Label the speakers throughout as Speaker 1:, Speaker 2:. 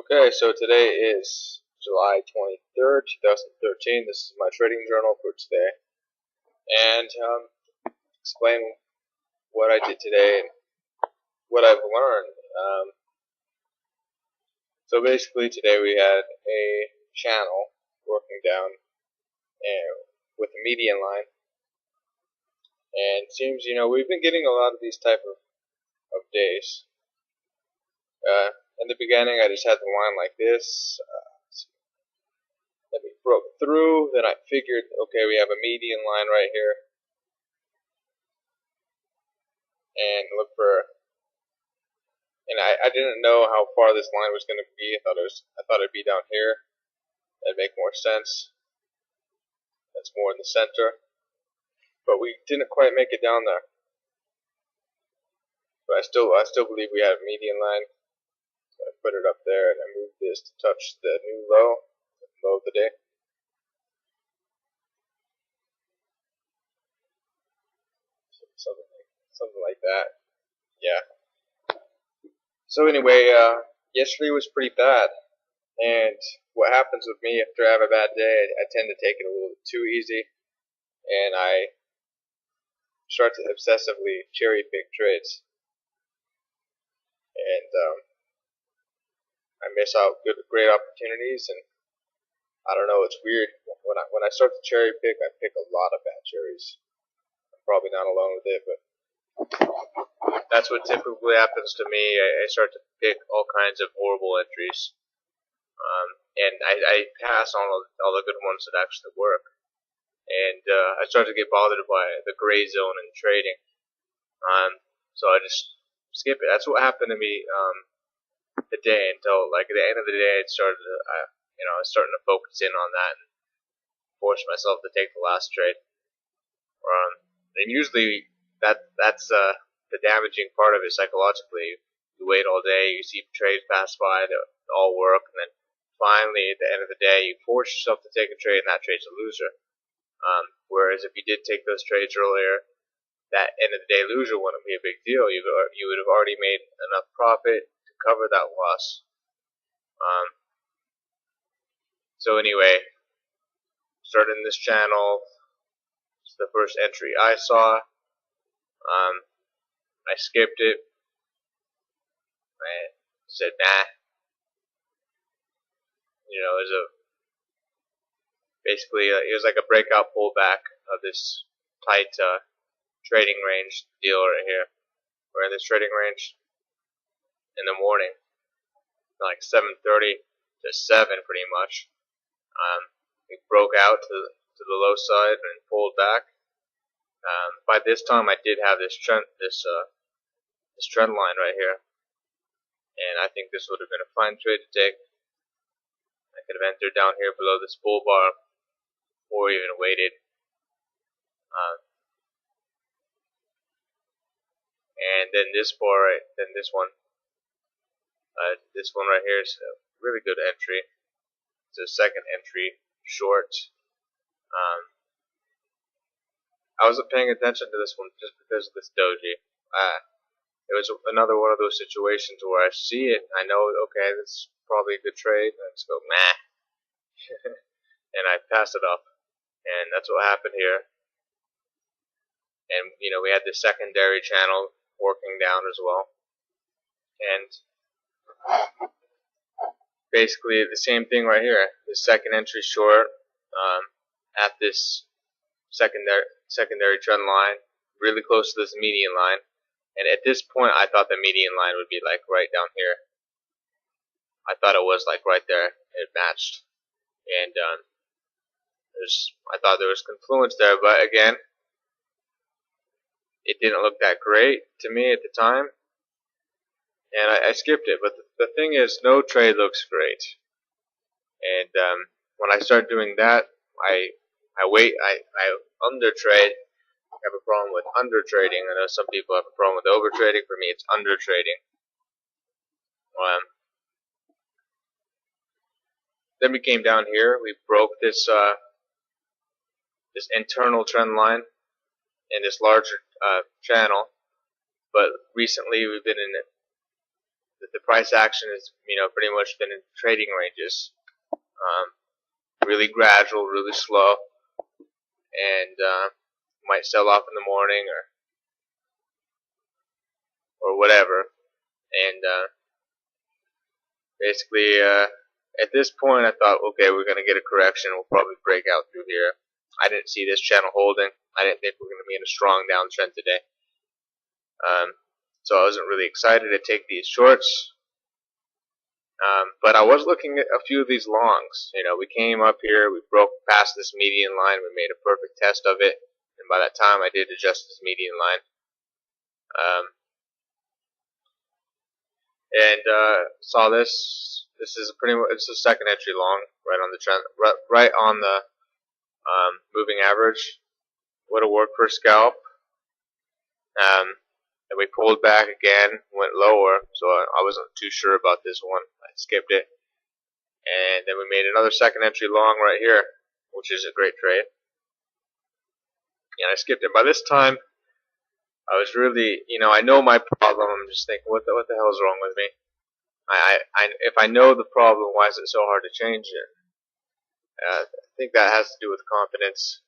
Speaker 1: Okay, so today is July 23rd, 2013. This is my trading journal for today. And explain what I did today and what I've learned. So basically today we had a channel working down with a median line. And it seems, we've been getting a lot of these type of days. In the beginning I just had the line like this. Then we broke through, then I figured, okay, we have a median line right here. And I didn't know how far this line was going to be. I thought it'd be down here. That'd make more sense. That's more in the center. But we didn't quite make it down there. But I still believe we have a median line. So I put it up there and I moved this to touch the new low of the day. Something like that. Yeah. So anyway, yesterday was pretty bad. And what happens with me after I have a bad day, I tend to take it a little bit too easy. And I start to obsessively cherry pick trades. And I miss out great opportunities. And I don't know, it's weird. When I start to cherry pick, I pick a lot of bad cherries. I'm probably not alone with it, but that's what typically happens to me. I start to pick all kinds of horrible entries. And I pass on all the good ones that actually work. And I start to get bothered by the gray zone in trading. So I just skip it. That's what happened to me today until like at the end of the day, I was starting to focus in on that and force myself to take the last trade. And usually that's the damaging part of it psychologically. You wait all day, you see trades pass by that all work, and then finally at the end of the day, you force yourself to take a trade, and that trade's a loser. Whereas if you did take those trades earlier, that end of the day loser wouldn't be a big deal. You would have already made enough profit to cover that loss. So anyway, starting this channel, it's the first entry I saw. I skipped it. I said, nah. It was like a breakout pullback of this tight trading range deal right here. We're in this trading range in the morning, like 7:30 to 7 pretty much. We broke out to the low side and pulled back. By this time, I did have this trend line right here, and I think this would have been a fine trade to take. I could have entered down here below this bull bar, or even waited. And then this bar, then this one right here is a really good entry. It's a second entry short. I wasn't paying attention to this one just because of this doji. It was another one of those situations where I see it, I know, okay, this is probably a good trade, and I just go, nah. And I pass it up. And that's what happened here. And, we had the secondary channel working down as well. And basically the same thing right here. The second entry short at this secondary trend line, really close to this median line. And at this point, I thought the median line would be like right down here. I thought it was like right there. It matched. And I thought there was confluence there, but again, it didn't look that great to me at the time. And I skipped it. But the thing is, no trade looks great. And when I start doing that, I under trade. I have a problem with under trading. I know some people have a problem with over trading. For me, it's under trading. Then we came down here. We broke this internal trend line in this larger channel. But recently we've been in the price action has pretty much been in trading ranges, really gradual, really slow, and might sell off in the morning or whatever. And basically, at this point, I thought, okay, we're gonna get a correction. We'll probably break out through here. I didn't see this channel holding. I didn't think we're gonna be in a strong downtrend today. So I wasn't really excited to take these shorts. But I was looking at a few of these longs. We came up here, we broke past this median line, we made a perfect test of it, and by that time I did adjust this median line. And saw this. This is it's the second entry long, right on the trend, right on the moving average. Would have worked for a scalp. And we pulled back again, went lower, so I wasn't too sure about this one. I skipped it. And then we made another second entry long right here, which is a great trade. And I skipped it. By this time, I was really, I know my problem. I'm just thinking, what the hell is wrong with me? If I know the problem, why is it so hard to change it? I think that has to do with confidence.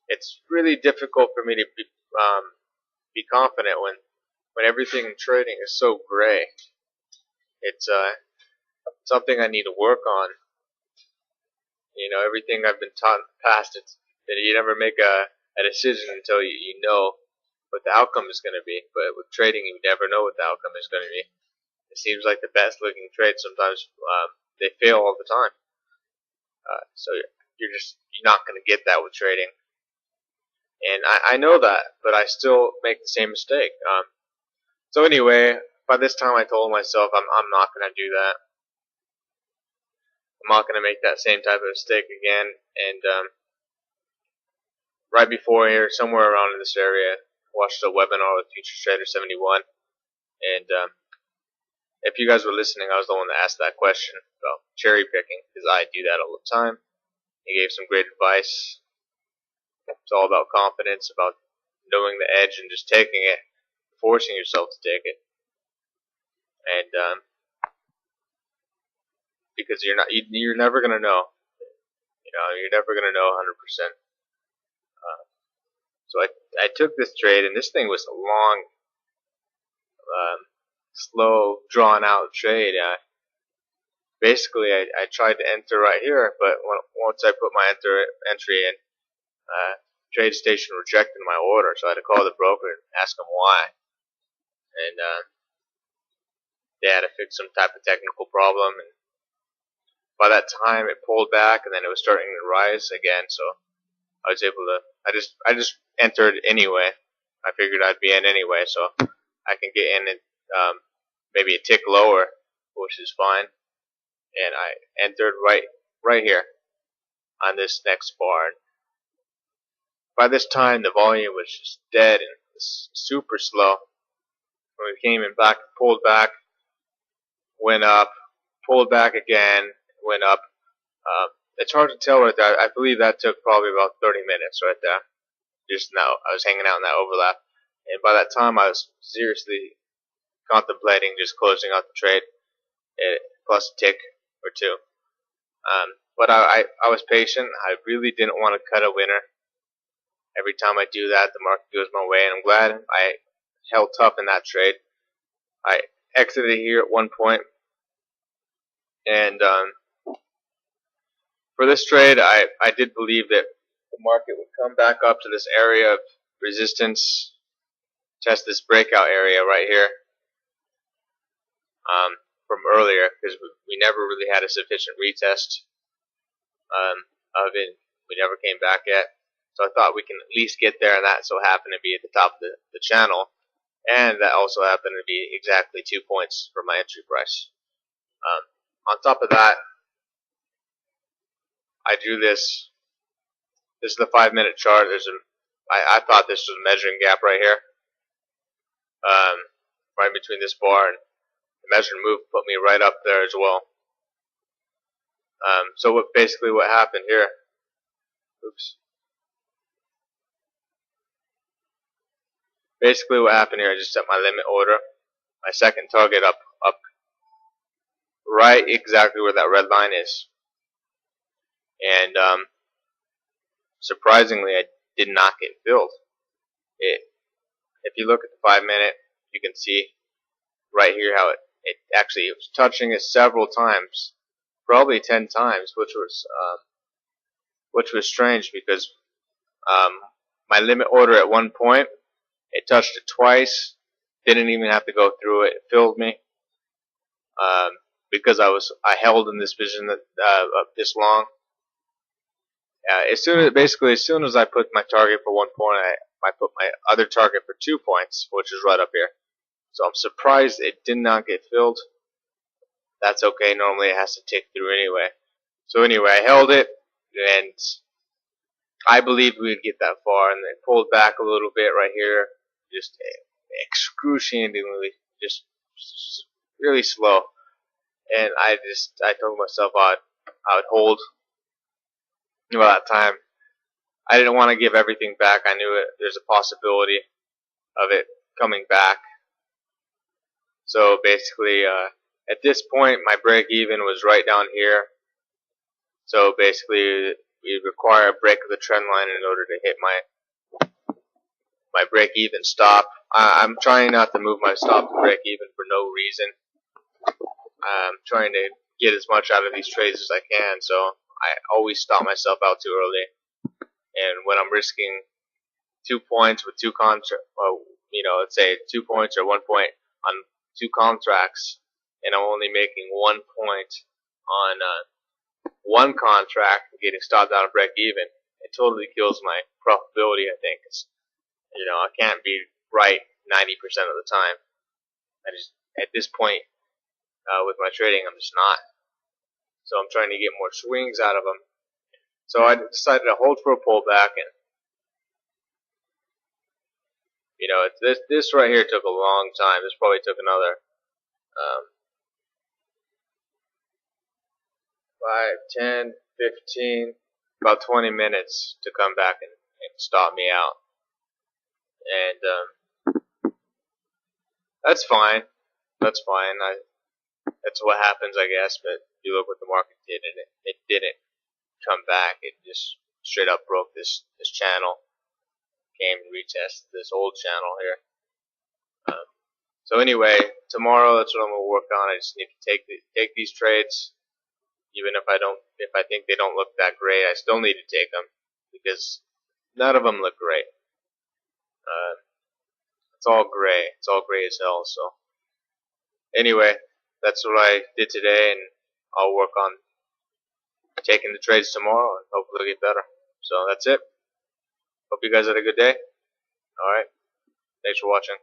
Speaker 1: It's really difficult for me to be confident when everything in trading is so gray. It's something I need to work on. Everything I've been taught in the past, it's that you never make a decision until you know what the outcome is going to be. But with trading, you never know what the outcome is going to be. It seems like the best looking trades sometimes they fail all the time. So you're not going to get that with trading. And I know that, but I still make the same mistake. So anyway, by this time I told myself I'm not going to do that. I'm not going to make that same type of mistake again. And right before here, somewhere around in this area, I watched a webinar with Future Trader 71. And if you guys were listening, I was the one that asked that question about cherry picking, because I do that all the time. He gave some great advice. It's all about confidence, about knowing the edge and just taking it, forcing yourself to take it. And because you're never gonna know. You're never gonna know 100%. So I took this trade, and this thing was a long, slow, drawn out trade. Basically, I tried to enter right here, but once I put my entry in, TradeStation rejected my order, so I had to call the broker and ask them why. And they had to fix some type of technical problem. And by that time, it pulled back, and then it was starting to rise again. So I was able to. I just entered anyway. I figured I'd be in anyway, so I can get in and maybe a tick lower, which is fine. And I entered right here on this next bar. By this time, the volume was just dead and super slow. When we came in back, pulled back, went up, pulled back again, went up. It's hard to tell right there. I believe that took probably about 30 minutes right there. Just now, I was hanging out in that overlap. And by that time, I was seriously contemplating just closing out the trade, plus a tick or two. But I was patient. I really didn't want to cut a winner. Every time I do that, the market goes my way, and I'm glad I held tough in that trade. I exited here at one point, and for this trade, I did believe that the market would come back up to this area of resistance, test this breakout area right here from earlier, because we never really had a sufficient retest of it. We never came back yet. So I thought we can at least get there, and that so happened to be at the top of the channel. And that also happened to be exactly 2 points for my entry price. On top of that, I drew this. This is the 5-minute chart. I thought this was a measuring gap right here, right between this bar, and the measuring move put me right up there as well. So basically what happened here? Oops. Basically what happened here, I just set my limit order. my second target up right exactly where that red line is, and surprisingly, I did not get filled. If you look at the 5 minute, you can see right here how it actually was touching it several times, probably 10 times, which was strange because my limit order at one point, it touched it twice, didn't even have to go through it, it filled me, because I held in this position this long. As soon as I put my target for 1 point, I put my other target for 2 points, which is right up here. So I'm surprised it did not get filled. That's okay. Normally it has to tick through anyway. So anyway, I held it, and I believed we'd get that far, and it pulled back a little bit right here, just excruciatingly, just really slow. And I told myself I would hold. Well, that time I didn't want to give everything back. I knew there's a possibility of it coming back. So basically, at this point, my break even was right down here. So basically, we require a break of the trend line in order to hit my break even stop. I'm trying not to move my stop to break even for no reason. I'm trying to get as much out of these trades as I can, so I always stop myself out too early. And when I'm risking 2 points with let's say 2 points or 1 point on 2 contracts, and I'm only making 1 point on one contract and getting stopped out of break even, it totally kills my profitability, I think. I can't be right 90% of the time. At this point, with my trading, I'm just not. So I'm trying to get more swings out of them. So I decided to hold for a pullback, and this right here took a long time. This probably took another 5, 10, 15, about 20 minutes to come back and stop me out. And that's fine. That's fine. That's what happens, I guess. But you look what the market did, and it didn't come back. It just straight up broke this channel. Came and retested this old channel here. So anyway, tomorrow that's what I'm gonna work on. I just need to take these trades, even if I think they don't look that great. I still need to take them because none of them look great. It's all gray. It's all gray as hell. So anyway, that's what I did today, and I'll work on taking the trades tomorrow, and hopefully get better. So that's it. Hope you guys had a good day. Alright. Thanks for watching.